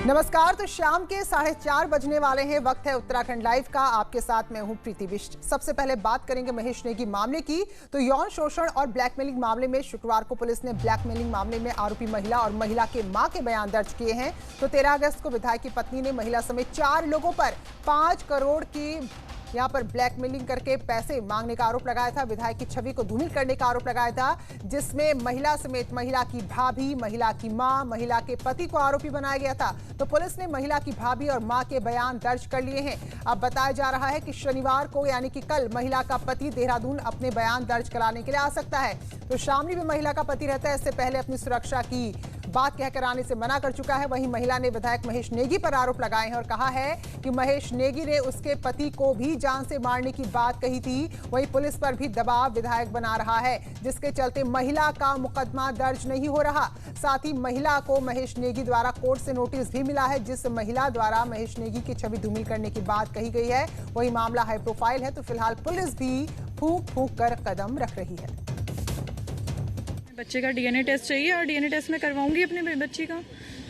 नमस्कार। तो शाम के 4:30 बजने वाले हैं। वक्त है उत्तराखंड लाइव का। आपके साथ मैं हूं प्रीति बिष्ट। सबसे पहले बात करेंगे महेश नेगी मामले की। तो यौन शोषण और ब्लैकमेलिंग मामले में शुक्रवार को पुलिस ने ब्लैकमेलिंग मामले में आरोपी महिला और महिला के मां के बयान दर्ज किए हैं। तो 13 अगस्त को विधायक की पत्नी ने महिला समेत 4 लोगों पर 5 करोड़ की यहां पर ब्लैकमेलिंग करके पैसे मांगने का आरोप लगाया था। विधायक की छवि को धूमिल करने का आरोप लगाया था, जिसमें महिला समेत महिला की भाभी, महिला की मां, महिला के पति को आरोपी बनाया गया था। तो पुलिस ने महिला की भाभी और मां के बयान दर्ज कर लिए हैं। अब बताया जा रहा है कि शनिवार को यानी कि कल महिला का पति देहरादून अपने बयान दर्ज कराने के लिए आ सकता है। तो शामली में महिला का पति रहता है। इससे पहले अपनी सुरक्षा की बात कहकर आने से मना कर चुका है। वहीं महिला ने विधायक महेश नेगी पर आरोप लगाए हैं और कहा है कि महेश नेगी ने उसके पति को भी जान से मारने की बात कही थी। वहीं पुलिस पर भी दबाव विधायक बना रहा है, जिसके चलते महिला का मुकदमा दर्ज नहीं हो रहा। साथ ही महिला को महेश नेगी द्वारा कोर्ट से नोटिस भी मिला है, जिस महिला द्वारा महेश नेगी की छवि धूमिल करने की बात कही गई है। वही मामला हाई प्रोफाइल है। तो फिलहाल पुलिस भी फूंक फूंक कर कदम रख रही है। बच्चे का डीएनए टेस्ट चाहिए और डीएनए टेस्ट मैं करवाऊंगी अपने बच्ची का।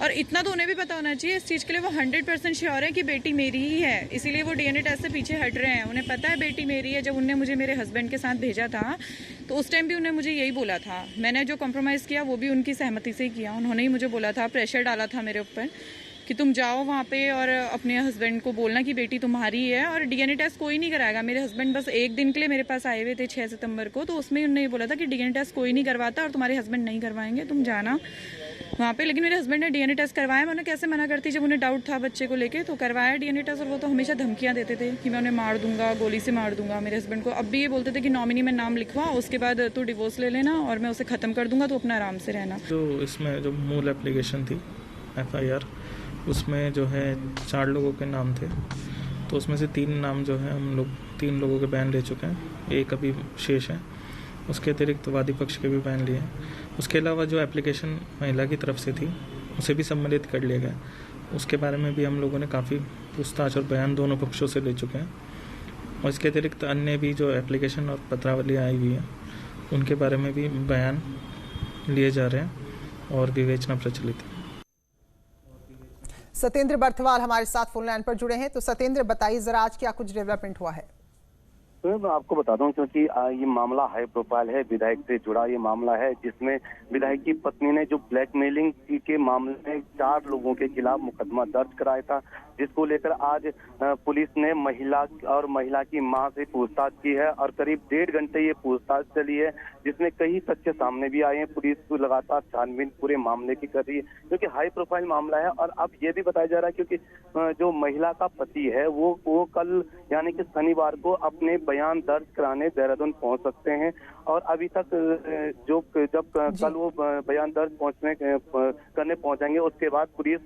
और इतना तो उन्हें भी पता होना चाहिए इस चीज़ के लिए, वो 100% श्योर है कि बेटी मेरी ही है, इसीलिए वो डीएनए टेस्ट से पीछे हट रहे हैं। उन्हें पता है बेटी मेरी है। जब उन्होंने मुझे मेरे हस्बैंड के साथ भेजा था तो उस टाइम भी उन्हें मुझे यही बोला था। मैंने जो कॉम्प्रोमाइज़ किया वो भी उनकी सहमति से ही किया। उन्होंने ही मुझे बोला था, प्रेशर डाला था मेरे ऊपर कि तुम जाओ वहाँ पे और अपने हस्बैंड को बोलना कि बेटी तुम्हारी है। और डीएनए टेस्ट कोई नहीं कराएगा। मेरे हस्बैंड बस एक दिन के लिए मेरे पास आए हुए थे 6 सितंबर को, तो उसमें उन्होंने ये बोला था कि डीएनए टेस्ट कोई नहीं करवाता और तुम्हारे हस्बैंड नहीं करवाएंगे, तुम जाना वहाँ पे। लेकिन मेरे हस्बैंड ने डीएनए टेस्ट करवाया। मैं उन्हें कैसे मना करती जब उन्हें डाउट था बच्चे को लेके। तो करवाया डीएनए टेस्ट और वो तो हमेशा धमकियाँ देते थे कि मैं उन्हें मार दूंगा, गोली से मार दूंगा मेरे हस्बैंड को। अब भी ये बोलते थे कि नॉमिनी में नाम लिखवा, उसके बाद तू डिवोर्स ले लेना और मैं उसे ख़त्म कर दूंगा, तो अपना आराम से रहना। जो इसमें जो मूल एप्लीकेशन थी FIR, उसमें जो है 4 लोगों के नाम थे। तो उसमें से 3 नाम जो है हम लोग 3 लोगों के बयान ले चुके हैं, एक अभी शेष है। उसके अतिरिक्त वादी पक्ष के भी बयान लिए हैं। उसके अलावा जो एप्लीकेशन महिला की तरफ से थी उसे भी सम्मिलित कर लिया गया। उसके बारे में भी हम लोगों ने काफ़ी पूछताछ और बयान दोनों पक्षों से ले चुके हैं। और इसके अतिरिक्त अन्य भी जो एप्लीकेशन और पत्रावली आई हुई है उनके बारे में भी बयान लिए जा रहे हैं और विवेचना प्रचलित है। सत्येंद्र बर्थवाल हमारे साथ फोन लाइन पर जुड़े हैं। तो सत्येंद्र, बताइए जरा आज क्या कुछ डेवलपमेंट हुआ है। तो मैं आपको बता दूं, क्योंकि ये मामला हाई प्रोफाइल है, विधायक से जुड़ा ये मामला है, जिसमें विधायक की पत्नी ने जो ब्लैकमेलिंग के मामले में 4 लोगों के खिलाफ मुकदमा दर्ज कराया था, जिसको लेकर आज पुलिस ने महिला की मां से पूछताछ की है और करीब 1.5 घंटे ये पूछताछ चली है, जिसमें कई तथ्य सामने भी आए हैं। पुलिस को लगातार छानबीन पूरे मामले की कर रही है, क्योंकि हाई प्रोफाइल मामला है। और अब ये भी बताया जा रहा है क्योंकि जो महिला का पति है वो कल यानी कि शनिवार को अपने बयान दर्ज कराने देहरादून पहुंच सकते हैं। और अभी तक जब कल वो बयान दर्ज करने पहुंचेंगे, उसके बाद पुलिस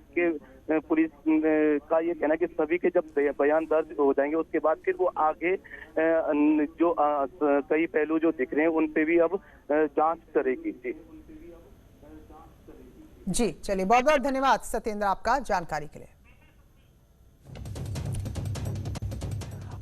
का ये कहना है कि सभी के जब बयान दर्ज हो जाएंगे उसके बाद फिर वो आगे जो कई पहलू जो दिख रहे हैं उन पे भी अब जांच करेगी। जी चलिए, बहुत बहुत धन्यवाद सत्येंद्र आपका जानकारी के लिए।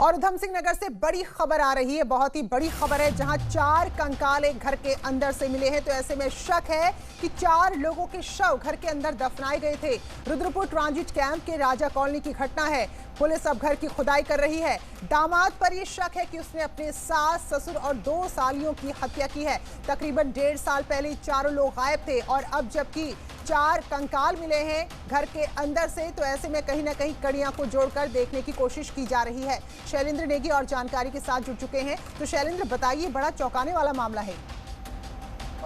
और उधम सिंह नगर से बड़ी खबर आ रही है, बहुत ही बड़ी खबर है, जहां 4 कंकाल एक घर के अंदर से मिले हैं। तो ऐसे में शक है कि 4 लोगों के शव घर के अंदर दफनाए गए थे। रुद्रपुर ट्रांजिट कैंप के राजा कॉलोनी की घटना है। पुलिस अब घर की खुदाई कर रही है। दामाद पर यह शक है कि उसने अपने सास, ससुर और 2 सालियों की हत्या की है। तकरीबन 1.5 साल पहले चारों लोग गायब थे और अब जबकि 4 कंकाल मिले हैं घर के अंदर से, तो ऐसे में कहीं ना कहीं कड़ियां को जोड़कर देखने की कोशिश की जा रही है। शैलेंद्र नेगी और जानकारी के साथ जुड़ चुके हैं। तो शैलेंद्र, बताइए, बड़ा चौंकाने वाला मामला है।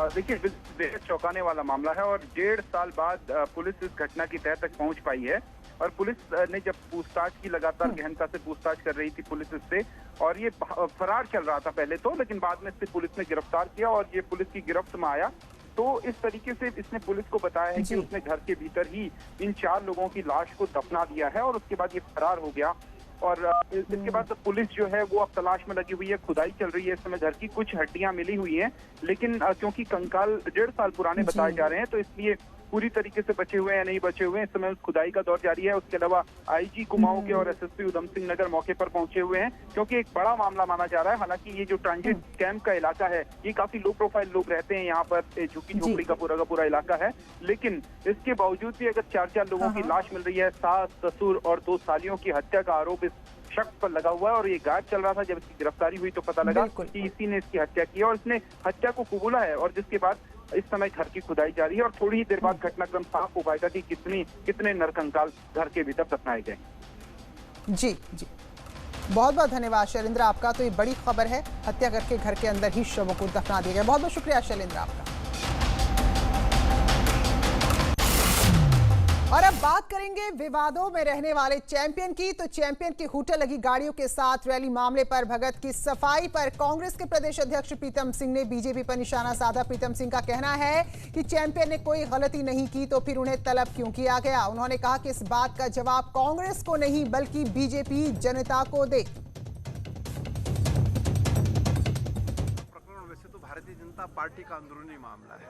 देखिए, बेहद चौंकाने वाला मामला है और 1.5 साल बाद पुलिस इस घटना की तह तक पहुंच पाई है। और पुलिस ने जब पूछताछ की, लगातार गहनता से पूछताछ कर रही थी पुलिस इससे, और ये फरार चल रहा था पहले तो, लेकिन बाद में इससे पुलिस ने गिरफ्तार किया और ये पुलिस की गिरफ्त में आया। तो इस तरीके से इसने पुलिस को बताया है कि उसने घर के भीतर ही इन 4 लोगों की लाश को दफना दिया है और उसके बाद ये फरार हो गया। और इसके बाद पुलिस जो है वो अब तलाश में लगी हुई है, खुदाई चल रही है इस समय। घर की कुछ हड्डियां मिली हुई हैं, लेकिन क्योंकि कंकाल 1.5 साल पुराने बताए जा रहे हैं, तो इसलिए पूरी तरीके से बचे हुए हैं या नहीं बचे हुए हैं। इस समय उस खुदाई का दौर जारी है। उसके अलावा आईजी कुमाऊं के और एसएसपी उधम सिंह नगर मौके पर पहुंचे हुए हैं, क्योंकि एक बड़ा मामला माना जा रहा है। हालांकि ये जो ट्रांजिट कैंप का इलाका है, ये काफी लो प्रोफाइल लोग रहते हैं यहाँ पर, झुग्गी झोपड़ी का पूरा इलाका है। लेकिन इसके बावजूद भी अगर 4 लोगों की लाश मिल रही है, सास, ससुर और 2 सालियों की हत्या का आरोप इस शख्स पर लगा हुआ है। और ये गार्ड चल रहा था, जब इसकी गिरफ्तारी हुई तो पता लगा कि इसी ने इसकी हत्या की है और इसने हत्या को कबूला है। और जिसके बाद इस समय घर की खुदाई जारी है और थोड़ी ही देर बाद घटनाक्रम साफ हो पाएगा कि कितने नरकंकाल घर के भीतर दफनाए गए। जी जी, बहुत बहुत धन्यवाद शैलेंद्र आपका। तो ये बड़ी खबर है, हत्या करके घर के अंदर ही शवों को दफना दिया गया। बहुत बहुत शुक्रिया शैलेंद्र आपका। और अब बात करेंगे विवादों में रहने वाले चैंपियन की। तो चैंपियन की हूटर लगी गाड़ियों के साथ रैली मामले पर भगत की सफाई पर कांग्रेस के प्रदेश अध्यक्ष प्रीतम सिंह ने बीजेपी पर निशाना साधा। प्रीतम सिंह का कहना है कि चैंपियन ने कोई गलती नहीं की तो फिर उन्हें तलब क्यों किया गया। उन्होंने कहा कि इस बात का जवाब कांग्रेस को नहीं बल्कि बीजेपी जनता को दे। वैसे तो भारतीय जनता पार्टी का अंदरूनी मामला है।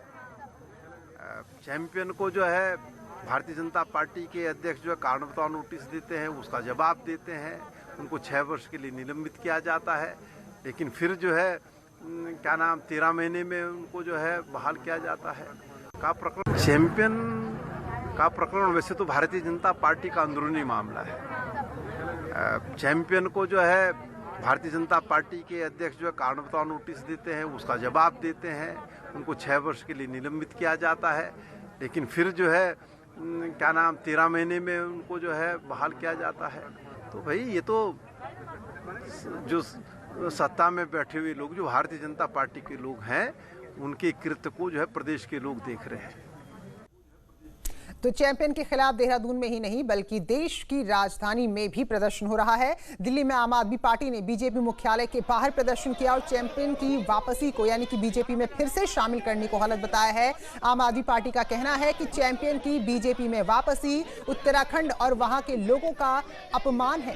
चैंपियन को जो है भारतीय जनता पार्टी के अध्यक्ष जो है कारण बताओ नोटिस देते हैं, उसका जवाब देते हैं, उनको 6 वर्ष के लिए निलंबित किया जाता है। लेकिन फिर जो है 13 महीने में उनको जो है बहाल किया जाता है। का प्रकरण चैंपियन का प्रकरण वैसे तो भारतीय जनता पार्टी का अंदरूनी मामला है। चैंपियन को जो है भारतीय जनता पार्टी के अध्यक्ष जो है कारण बताओ नोटिस देते हैं, उसका जवाब देते हैं, उनको 6 वर्ष के लिए निलंबित किया जाता है। लेकिन फिर जो है 13 महीने में उनको जो है बहाल किया जाता है। तो भाई ये तो जो सत्ता में बैठे हुए लोग, जो भारतीय जनता पार्टी के लोग हैं, उनके कृत्य को जो है प्रदेश के लोग देख रहे हैं। तो चैंपियन के खिलाफ देहरादून में ही नहीं बल्कि देश की राजधानी में भी प्रदर्शन हो रहा है। दिल्ली में आम आदमी पार्टी ने बीजेपी मुख्यालय के बाहर प्रदर्शन किया और चैंपियन की वापसी को यानी कि बीजेपी में फिर से शामिल करने को गलत बताया है। आम आदमी पार्टी का कहना है कि चैंपियन की बीजेपी में वापसी उत्तराखंड और वहां के लोगों का अपमान है।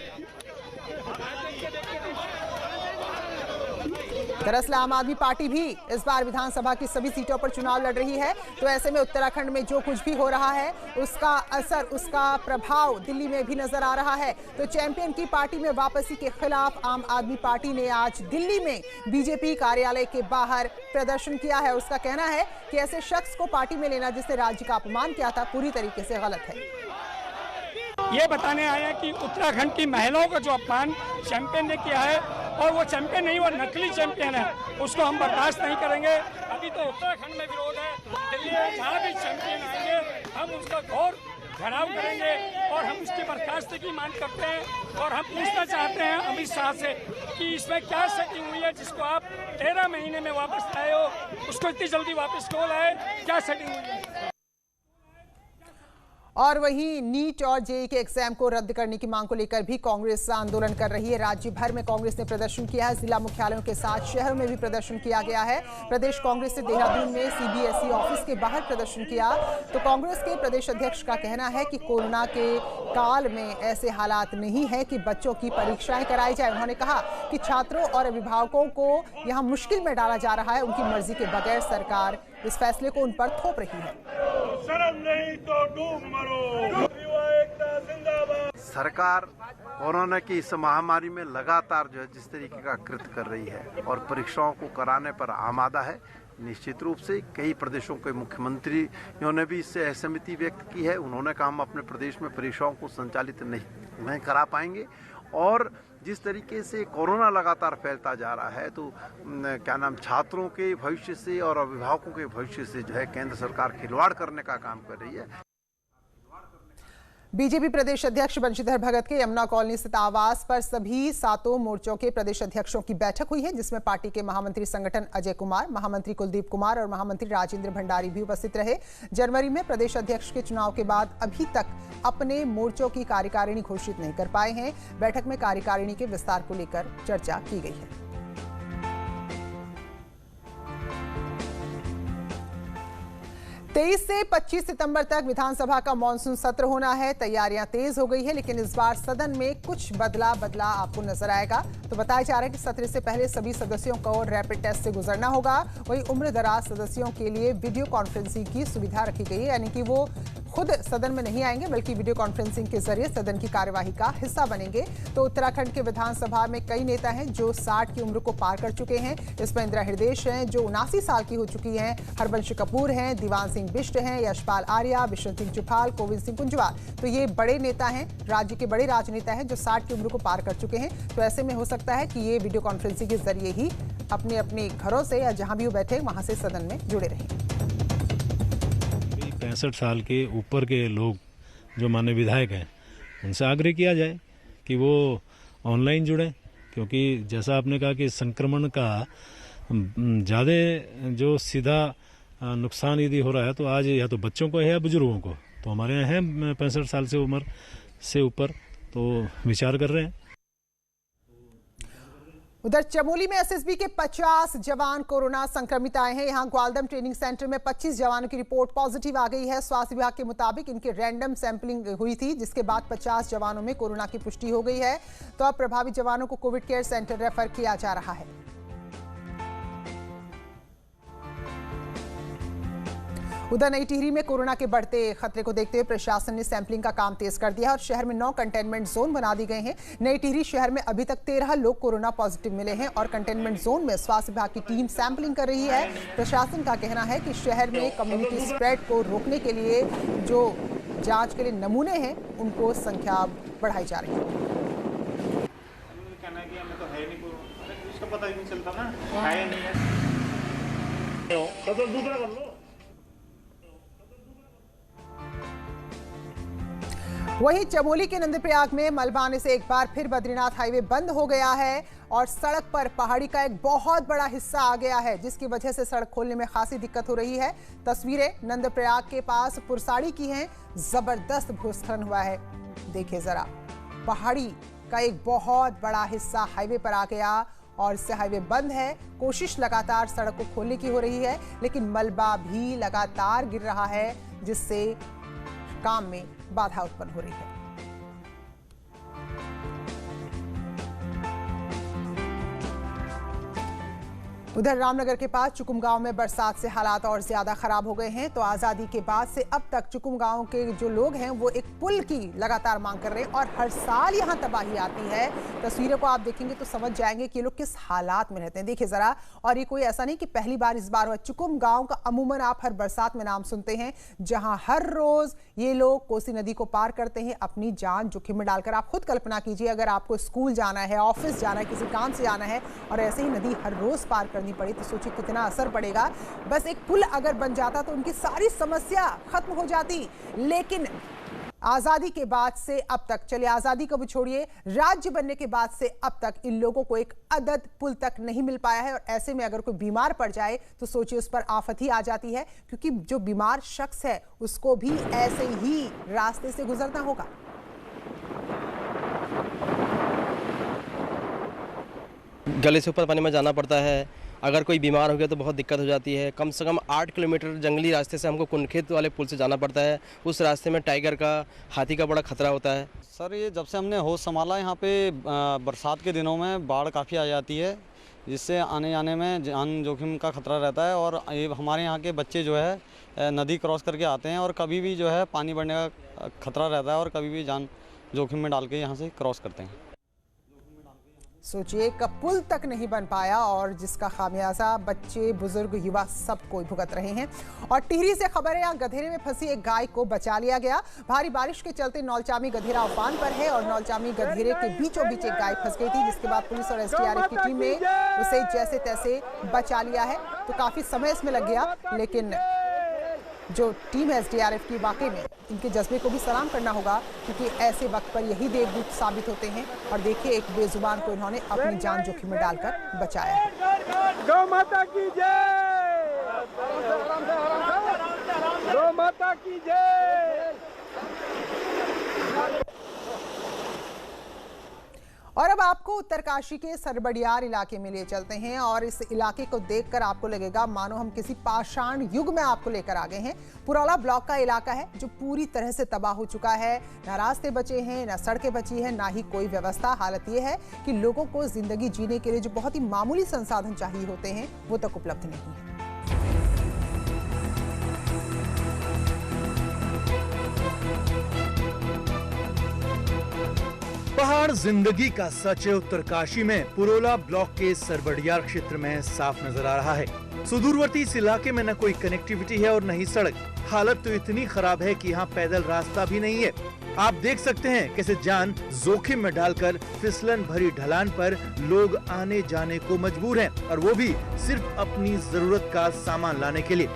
दरअसल आम आदमी पार्टी भी इस बार विधानसभा की सभी सीटों पर चुनाव लड़ रही है। तो ऐसे में उत्तराखंड में जो कुछ भी हो रहा है उसका असर, उसका प्रभाव दिल्ली में भी नजर आ रहा है। तो चैंपियन की पार्टी में वापसी के खिलाफ आम आदमी पार्टी ने आज दिल्ली में बीजेपी कार्यालय के बाहर प्रदर्शन किया है। उसका कहना है कि ऐसे शख्स को पार्टी में लेना जिसने राज्य का अपमान किया था पूरी तरीके से गलत है। ये बताने आए हैं कि उत्तराखंड की महिलाओं का जो अपमान चैंपियन ने किया है, और वो चैंपियन नहीं, वो नकली चैंपियन है, उसको हम बर्दाश्त नहीं करेंगे। अभी तो उत्तराखंड में विरोध है, दिल्ली में जहाँ भी चैंपियन आएंगे हम उसका घोर घेराव करेंगे और हम उसकी बर्खास्तगी की मांग करते हैं। और हम पूछना चाहते हैं अमित शाह से कि इसमें क्या सेटिंग हुई है जिसको आप 13 महीने में वापस लाए हो, उसको इतनी जल्दी वापस क्यों लाए, क्या सेटिंग हुई है। और वहीं नीट और जेईई के एग्जाम को रद्द करने की मांग को लेकर भी कांग्रेस आंदोलन कर रही है। राज्य भर में कांग्रेस ने प्रदर्शन किया है। जिला मुख्यालयों के साथ शहरों में भी प्रदर्शन किया गया है। प्रदेश कांग्रेस ने देहरादून में सीबीएसई ऑफिस के बाहर प्रदर्शन किया। तो कांग्रेस के प्रदेश अध्यक्ष का कहना है कि कोरोना के काल में ऐसे हालात नहीं है कि बच्चों की परीक्षाएं कराई जाए। उन्होंने कहा कि छात्रों और अभिभावकों को यहाँ मुश्किल में डाला जा रहा है। उनकी मर्जी के बगैर सरकार इस फैसले को उन पर थोप रही है। शर्म नहीं तो डूब मरो, सरकार कोरोना की इस महामारी में लगातार जो है जिस तरीके का कृत्य कर रही है और परीक्षाओं को कराने पर आमादा है, निश्चित रूप से कई प्रदेशों के मुख्यमंत्रियों ने भी इससे असहमति व्यक्त की है। उन्होंने कहा हम अपने प्रदेश में परीक्षाओं को संचालित नहीं करा पाएंगे। और जिस तरीके से कोरोना लगातार फैलता जा रहा है तो छात्रों के भविष्य से और अभिभावकों के भविष्य से जो है केंद्र सरकार खिलवाड़ करने का काम कर रही है। बीजेपी प्रदेश अध्यक्ष बंशीधर भगत के यमुना कॉलोनी स्थित आवास पर सभी 7 मोर्चों के प्रदेश अध्यक्षों की बैठक हुई है, जिसमें पार्टी के महामंत्री संगठन अजय कुमार, महामंत्री कुलदीप कुमार और महामंत्री राजेंद्र भंडारी भी उपस्थित रहे। जनवरी में प्रदेश अध्यक्ष के चुनाव के बाद अभी तक अपने मोर्चों की कार्यकारिणी घोषित नहीं कर पाए हैं। बैठक में कार्यकारिणी के विस्तार को लेकर चर्चा की गई है। 23 से 25 सितंबर तक विधानसभा का मॉनसून सत्र होना है। तैयारियां तेज हो गई है, लेकिन इस बार सदन में कुछ बदला आपको नजर आएगा। तो बताया जा रहा है कि सत्र से पहले सभी सदस्यों को रैपिड टेस्ट से गुजरना होगा। वहीं उम्र दराज सदस्यों के लिए वीडियो कॉन्फ्रेंसिंग की सुविधा रखी गई है, यानी कि वो खुद सदन में नहीं आएंगे बल्कि वीडियो कॉन्फ्रेंसिंग के जरिए सदन की कार्यवाही का हिस्सा बनेंगे। तो उत्तराखंड के विधानसभा में कई नेता हैं जो 60 की उम्र को पार कर चुके हैं। इसमें इंदिरा हृदयेश हैं जो 79 साल की हो चुकी हैं, हरबंश कपूर हैं, दीवान सिंह बिष्ट हैं, यशपाल आर्या, बिशन सिंह जुफाल, गोविंद सिंह कुंजवाल। तो ये बड़े नेता हैं, राज्य के बड़े राजनेता हैं जो 60 की उम्र को पार कर चुके हैं। तो ऐसे में हो सकता है कि ये वीडियो कॉन्फ्रेंसिंग के जरिए ही अपने अपने घरों से या जहां भी वो बैठे वहां से सदन में जुड़े रहें। 65 साल के ऊपर के लोग जो माननीय विधायक हैं उनसे आग्रह किया जाए कि वो ऑनलाइन जुड़ें, क्योंकि जैसा आपने कहा कि संक्रमण का ज़्यादा जो सीधा नुकसान यदि हो रहा है तो आज या तो बच्चों को है या बुजुर्गों को। तो हमारे यहाँ है 65 साल से उम्र से ऊपर, तो विचार कर रहे हैं। उधर चमोली में एसएसबी के 50 जवान कोरोना संक्रमित आए हैं। यहां ग्वालदम ट्रेनिंग सेंटर में 25 जवानों की रिपोर्ट पॉजिटिव आ गई है। स्वास्थ्य विभाग के मुताबिक इनकी रैंडम सैंपलिंग हुई थी, जिसके बाद 50 जवानों में कोरोना की पुष्टि हो गई है। तो अब प्रभावित जवानों को कोविड केयर सेंटर रेफर किया जा रहा है। उधर नई टिहरी में कोरोना के बढ़ते खतरे को देखते हुए प्रशासन ने सैंपलिंग का काम तेज कर दिया और शहर में 9 कंटेनमेंट जोन बना दिए गए हैं। नई टिहरी शहर में अभी तक 13 लोग कोरोना पॉजिटिव मिले हैं और कंटेनमेंट जोन में स्वास्थ्य विभाग की टीम सैंपलिंग कर रही है। प्रशासन का कहना है कि शहर में कम्युनिटी स्प्रेड को रोकने के लिए जो जांच के लिए नमूने हैं उनको संख्या बढ़ाई जा रही है। वहीं चमोली के नंदप्रयाग में मलबा आने से एक बार फिर बद्रीनाथ हाईवे बंद हो गया है और सड़क पर पहाड़ी का एक बहुत बड़ा हिस्सा आ गया है, जिसकी वजह से सड़क खोलने में खासी दिक्कत हो रही है। तस्वीरें नंदप्रयाग के पास पुरसाड़ी की हैं। जबरदस्त भूस्खलन हुआ है, देखिए जरा। पहाड़ी का एक बहुत बड़ा हिस्सा हाईवे पर आ गया और इससे हाईवे बंद है। कोशिश लगातार सड़क को खोलने की हो रही है, लेकिन मलबा भी लगातार गिर रहा है, जिससे काम में बाधा उत्पन्न हो रही है। उधर रामनगर के पास चुकुम गांव में बरसात से हालात और ज्यादा खराब हो गए हैं। तो आजादी के बाद से अब तक चुकुम गांव के जो लोग हैं वो एक पुल की लगातार मांग कर रहे हैं और हर साल यहां तबाही आती है। तस्वीरों को आप देखेंगे तो समझ जाएंगे कि ये लोग किस हालात में रहते हैं, देखिए जरा। और ये कोई ऐसा नहीं कि पहली बार इस बार हुआ। चुकुम गांव का अमूमन आप हर बरसात में नाम सुनते हैं, जहां हर रोज ये लोग कोसी नदी को पार करते हैं अपनी जान जोखिम में डालकर। आप खुद कल्पना कीजिए, अगर आपको स्कूल जाना है, ऑफिस जाना है, किसी काम से जाना है और ऐसे ही नदी हर रोज पार करनी पड़ी तो सोचिए कितना असर पड़ेगा। बस एक पुल अगर बन जाता तो उनकी सारी समस्या खत्म हो जाती। लेकिन आजादी के बाद से अब तक, चलिए आजादी को भी छोड़िए, राज्य बनने के बाद से अब तक इन लोगों को एक अदद पुल तक नहीं मिल पाया है। और ऐसे में अगर कोई बीमार पड़ जाए तो सोचिए उस पर आफत ही आ जाती है, क्योंकि जो बीमार शख्स है उसको भी ऐसे ही रास्ते से गुजरना होगा। गले से ऊपर पानी में जाना पड़ता है। अगर कोई बीमार हो गया तो बहुत दिक्कत हो जाती है। कम से कम 8 किलोमीटर जंगली रास्ते से हमको कुनखेत वाले पुल से जाना पड़ता है। उस रास्ते में टाइगर का, हाथी का बड़ा खतरा होता है। सर ये जब से हमने होश संभाला, यहाँ पे बरसात के दिनों में बाढ़ काफ़ी आ जाती है, जिससे आने जाने में जान जोखिम का खतरा रहता है। और ये हमारे यहाँ के बच्चे जो है नदी क्रॉस करके आते हैं और कभी भी जो है पानी बढ़ने का खतरा रहता है और कभी भी जान जोखिम में डाल के यहाँ से क्रॉस करते हैं। सोचिए कब पुल तक नहीं बन पाया और जिसका खामियाजा बच्चे, बुजुर्ग, युवा सब कोई भुगत रहे हैं। और टिहरी से खबर है, यहाँ गधेरे में फंसी एक गाय को बचा लिया गया। भारी बारिश के चलते नौलचामी गधेरा उफान पर है और नौलचामी गधेरे के बीचों बीच एक गाय फंस गई थी, जिसके बाद पुलिस और एसडीआरएफ की टीम ने उसे जैसे तैसे बचा लिया है। तो काफी समय इसमें लग गया, लेकिन जो टीम है एसडीआरएफ की, वाकई में इनके जज्बे को भी सलाम करना होगा, क्योंकि ऐसे वक्त पर यही देवदूत साबित होते हैं। और देखिए एक बेजुबान को इन्होंने अपनी जान जोखिम में डालकर बचाया है। गौ माता की जय, गौ माता की जय। और अब आपको उत्तरकाशी के सरबडियार इलाके में ले चलते हैं और इस इलाके को देखकर आपको लगेगा मानो हम किसी पाषाण युग में आपको लेकर आ गए हैं। पुरौला ब्लॉक का इलाका है जो पूरी तरह से तबाह हो चुका है। ना रास्ते बचे हैं, ना सड़कें बची हैं, ना ही कोई व्यवस्था। हालत यह है कि लोगों को जिंदगी जीने के लिए जो बहुत ही मामूली संसाधन चाहिए होते हैं वो तक उपलब्ध नहीं है। पहाड़ जिंदगी का सच उत्तरकाशी में पुरोला ब्लॉक के सरबडियार क्षेत्र में साफ नजर आ रहा है। सुदूरवर्ती इस इलाके में न कोई कनेक्टिविटी है और न ही सड़क। हालत तो इतनी खराब है कि यहाँ पैदल रास्ता भी नहीं है। आप देख सकते हैं कैसे जान जोखिम में डालकर फिसलन भरी ढलान पर लोग आने जाने को मजबूर हैं, और वो भी सिर्फ अपनी जरूरत का सामान लाने के लिए।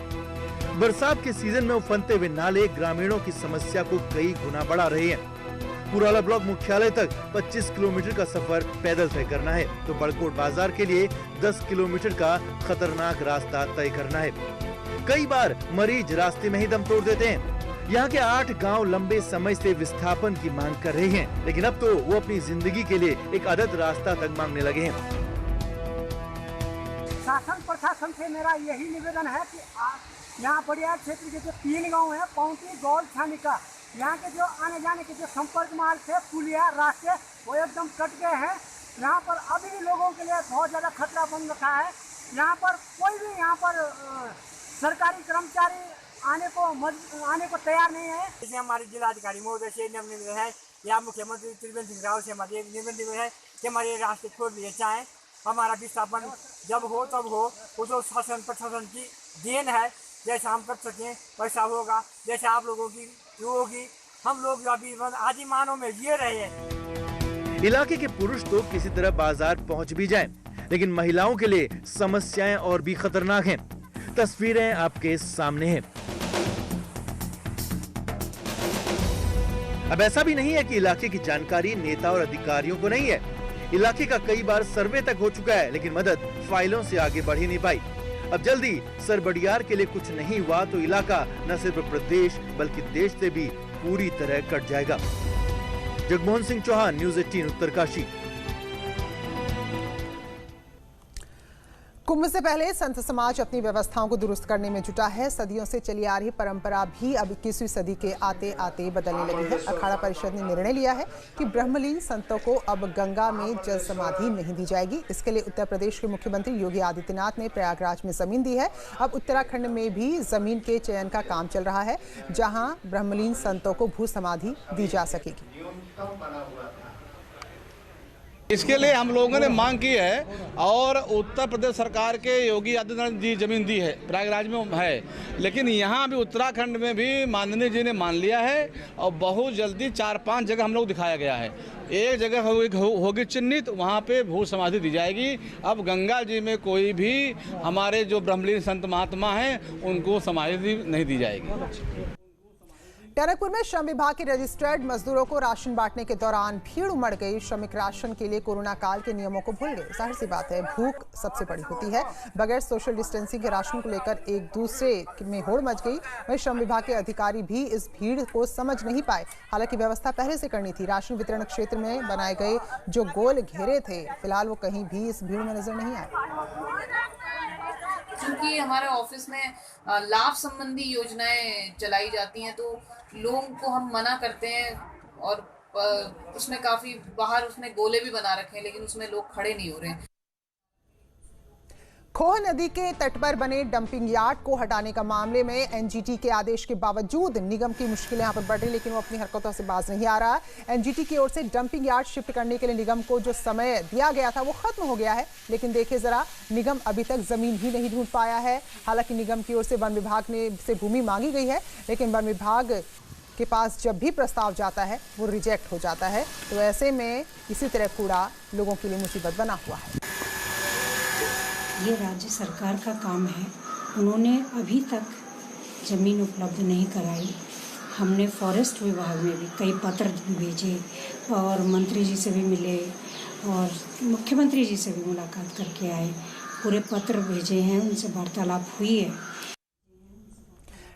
बरसात के सीजन में उफनते हुए नाले ग्रामीणों की समस्या को कई गुना बढ़ा रहे हैं। पुराला ब्लॉक मुख्यालय तक 25 किलोमीटर का सफर पैदल तय करना है तो बड़कोट बाजार के लिए 10 किलोमीटर का खतरनाक रास्ता तय करना है। कई बार मरीज रास्ते में ही दम तोड़ देते हैं। यहाँ के 8 गांव लंबे समय से विस्थापन की मांग कर रहे हैं, लेकिन अब तो वो अपनी जिंदगी के लिए एक आदत रास्ता तक मांगने लगे हैं। शासन प्रशासन से मेरा यही निवेदन है कि यहाँ बड़ियार क्षेत्र के जो 3 गाँव है, पौंटी, गौल, छानिका, यहाँ के जो आने जाने के जो संपर्क मार्ग थे, पुलिया, रास्ते वो एकदम कट गए हैं। यहाँ पर अभी भी लोगों के लिए बहुत ज़्यादा खतरा बन रखा है। यहाँ पर कोई भी यहाँ पर सरकारी कर्मचारी आने को तैयार नहीं है। जैसे हमारे जिलाधिकारी महोदय से निवेदन है या मुख्यमंत्री त्रिवेंद्र सिंह रावत से हमारे निवेदन है कि हमारे रास्ते छोड़ दिए जाएँ। हमारा विस्थापन जब हो तब हो, उसको शासन प्रशासन की देन है। जैसा हम कर सकें वैसा होगा, जैसे आप लोगों की होगी। हम लोग अभी आदिमानों में जी रहे हैं। इलाके के पुरुष तो किसी तरह बाजार पहुंच भी जाएं, लेकिन महिलाओं के लिए समस्याएं और भी खतरनाक हैं। तस्वीरें आपके सामने हैं। अब ऐसा भी नहीं है कि इलाके की जानकारी नेता और अधिकारियों को नहीं है। इलाके का कई बार सर्वे तक हो चुका है, लेकिन मदद फाइलों से आगे बढ़ ही नहीं पाई। अब जल्दी सरबडियार के लिए कुछ नहीं हुआ तो इलाका न सिर्फ प्रदेश बल्कि देश से भी पूरी तरह कट जाएगा। जगमोहन सिंह चौहान, न्यूज़ 18 उत्तरकाशी। कुंभ से पहले संत समाज अपनी व्यवस्थाओं को दुरुस्त करने में जुटा है। सदियों से चली आ रही परंपरा भी अब 21वीं सदी के आते आते बदलने लगी है। अखाड़ा परिषद ने निर्णय लिया है कि ब्रह्मलीन संतों को अब गंगा में जल समाधि नहीं दी जाएगी। इसके लिए उत्तर प्रदेश के मुख्यमंत्री योगी आदित्यनाथ ने प्रयागराज में जमीन दी है। अब उत्तराखंड में भी जमीन के चयन का काम चल रहा है, जहां ब्रह्मलीन संतों को भू समाधि दी जा सकेगी। इसके लिए हम लोगों ने मांग की है और उत्तर प्रदेश सरकार के योगी आदित्यनाथ जी जमीन दी है, प्रयागराज में है, लेकिन यहाँ भी उत्तराखंड में भी माननीय जी ने मान लिया है और बहुत जल्दी 4-5 जगह हम लोग दिखाया गया है। एक जगह होगी चिन्हित, वहाँ पे भू समाधि दी जाएगी। अब गंगा जी में कोई भी हमारे जो ब्रह्मलीन संत महात्मा हैं उनको समाधि नहीं दी जाएगी। टनकपुर में श्रम विभाग के रजिस्टर्ड मजदूरों को राशन बांटने के दौरान भीड़ उमड़ गई। श्रमिक राशन के लिए कोरोना काल के नियमों को भूल गए। जाहिर सी बात है, भूख सबसे बड़ी होती है। बगैर सोशल डिस्टेंसिंग के राशन को लेकर एक दूसरे में होड़ मच गई। वहीं श्रम विभाग के अधिकारी भी इस भीड़ को समझ नहीं पाए। हालांकि व्यवस्था पहले से करनी थी। राशन वितरण क्षेत्र में बनाए गए जो गोल घेरे थे, फिलहाल वो कहीं भी इस भीड़ में नजर नहीं आए। क्योंकि हमारे ऑफिस में लाभ संबंधी योजनाएं चलाई जाती हैं तो लोगों को हम मना करते हैं और उसमें काफी बाहर उसमें गोले भी बना रखे हैं, लेकिन उसमें लोग खड़े नहीं हो रहे हैं। खोह नदी के तट पर बने डंपिंग यार्ड को हटाने का मामले में एनजीटी के आदेश के बावजूद निगम की मुश्किलें यहां पर बढ़ रही, लेकिन वो अपनी हरकतों से बाज नहीं आ रहा। एनजीटी की ओर से डंपिंग यार्ड शिफ्ट करने के लिए निगम को जो समय दिया गया था वो खत्म हो गया है, लेकिन देखिए जरा, निगम अभी तक जमीन ही नहीं ढूंढ पाया है। हालांकि निगम की ओर से वन विभाग ने से भूमि मांगी गई है, लेकिन वन विभाग के पास जब भी प्रस्ताव जाता है वो रिजेक्ट हो जाता है। तो ऐसे में इसी तरह कूड़ा लोगों के लिए मुसीबत बना हुआ है। ये राज्य सरकार का काम है, उन्होंने अभी तक ज़मीन उपलब्ध नहीं कराई। हमने फॉरेस्ट विभाग में भी कई पत्र भेजे और मंत्री जी से भी मिले और मुख्यमंत्री जी से भी मुलाकात करके आए। पूरे पत्र भेजे हैं, उनसे वार्तालाप हुई है।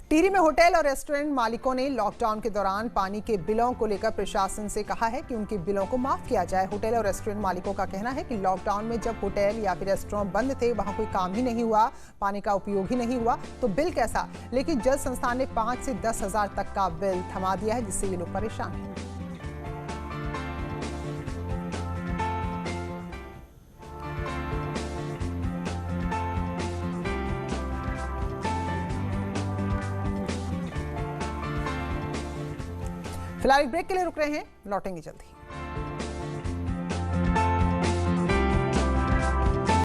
टिहरी में होटल और रेस्टोरेंट मालिकों ने लॉकडाउन के दौरान पानी के बिलों को लेकर प्रशासन से कहा है कि उनके बिलों को माफ किया जाए। होटल और रेस्टोरेंट मालिकों का कहना है कि लॉकडाउन में जब होटल या फिर रेस्टोरेंट बंद थे, वहां कोई काम ही नहीं हुआ, पानी का उपयोग ही नहीं हुआ, तो बिल कैसा। लेकिन जल संस्थान ने 5 से 10 हजार तक का बिल थमा दिया है, जिससे ये लोग परेशान हैं। फिलहाल एक ब्रेक के लिए रुक रहे हैं, लौटेंगे जल्दी।